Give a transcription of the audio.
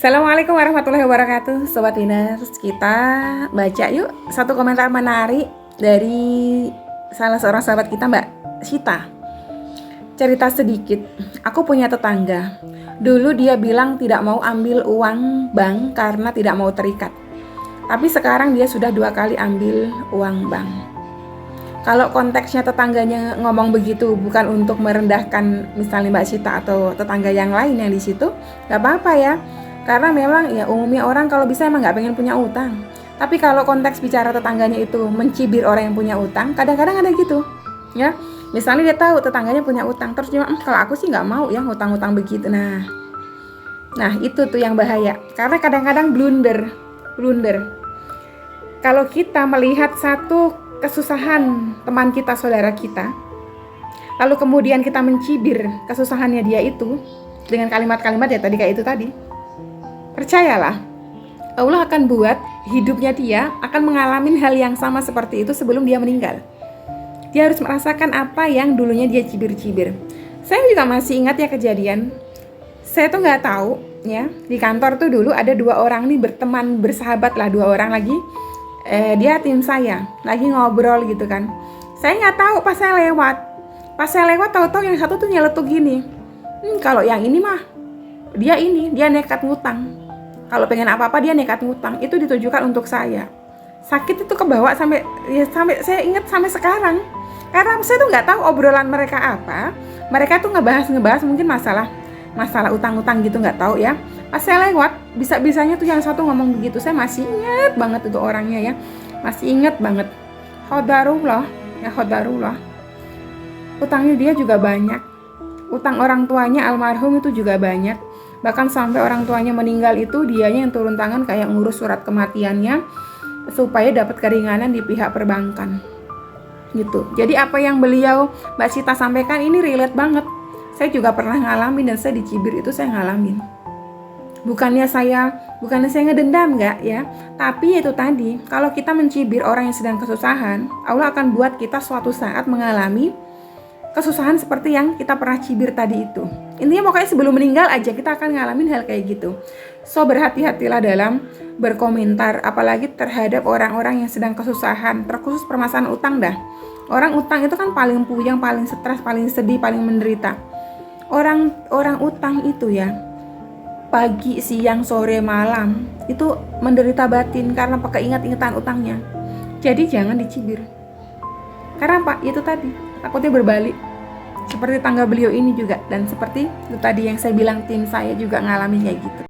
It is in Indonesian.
Assalamualaikum warahmatullahi wabarakatuh. Sobat Winners, kita baca yuk satu komentar menarik dari salah seorang sahabat kita, Mbak Sita. Cerita sedikit, aku punya tetangga. Dulu dia bilang tidak mau ambil uang bank karena tidak mau terikat. Tapi sekarang dia sudah 2 kali ambil uang bank. Kalau konteksnya tetangganya ngomong begitu bukan untuk merendahkan misalnya Mbak Sita atau tetangga yang lain yang di situ, gak apa-apa ya. Karena memang ya umumnya orang kalau bisa emang gak pengen punya utang. Tapi kalau konteks bicara tetangganya itu mencibir orang yang punya utang, kadang-kadang ada gitu ya. Misalnya dia tahu tetangganya punya utang, terus dia kalau aku sih gak mau ya utang-utang begitu. Nah itu tuh yang bahaya. Karena kadang-kadang blunder. Kalau kita melihat satu kesusahan teman kita, saudara kita, lalu kemudian kita mencibir kesusahannya dia itu dengan kalimat-kalimat ya tadi kayak itu tadi, percayalah, Allah akan buat hidupnya dia akan mengalami hal yang sama seperti itu sebelum dia meninggal. Dia harus merasakan apa yang dulunya dia cibir-cibir. Saya juga masih ingat ya kejadian. Saya tuh nggak tahu ya, di kantor tuh dulu ada 2 orang nih berteman, bersahabat lah, 2 orang lagi. Dia tim saya lagi ngobrol gitu kan. Saya nggak tahu pas saya lewat tahu-tahu yang satu tuh nyeletuk gini. Kalau yang ini mah dia nekat ngutang. Kalau pengen apa-apa dia nekat ngutang. Itu ditujukan untuk saya. Sakit itu kebawa sampai saya ingat sampai sekarang. Karena saya tuh nggak tahu obrolan mereka apa. Mereka tuh ngebahas mungkin masalah utang-utang gitu, nggak tahu ya. Pas saya lewat bisa-bisanya tuh yang satu ngomong begitu. Saya masih ingat banget itu orangnya ya. Masih ingat banget. Khodarullah. Utangnya dia juga banyak. Utang orang tuanya almarhum itu juga banyak. Bahkan sampai orang tuanya meninggal itu dianya yang turun tangan kayak ngurus surat kematiannya supaya dapat keringanan di pihak perbankan gitu. Jadi apa yang beliau Mbak Sita sampaikan ini relate banget. Saya juga pernah ngalamin dan saya dicibir itu saya ngalamin. Bukannya saya ngedendam enggak ya, tapi itu tadi, kalau kita mencibir orang yang sedang kesusahan, Allah akan buat kita suatu saat mengalami kesusahan seperti yang kita pernah cibir tadi itu. Intinya pokoknya sebelum meninggal aja kita akan ngalamin hal kayak gitu. So berhati-hatilah dalam berkomentar, apalagi terhadap orang-orang yang sedang kesusahan, terkhusus permasalahan utang dah. Orang utang itu kan paling puyeng, paling stres, paling sedih, paling menderita. Orang utang itu ya, pagi, siang, sore, malam itu menderita batin karena pakai ingat-ingatan utangnya. Jadi jangan dicibir. Karena Pak, itu tadi takutnya berbalik seperti tangga beliau ini juga, dan seperti itu tadi yang saya bilang tim saya juga ngalamin kayak gitu.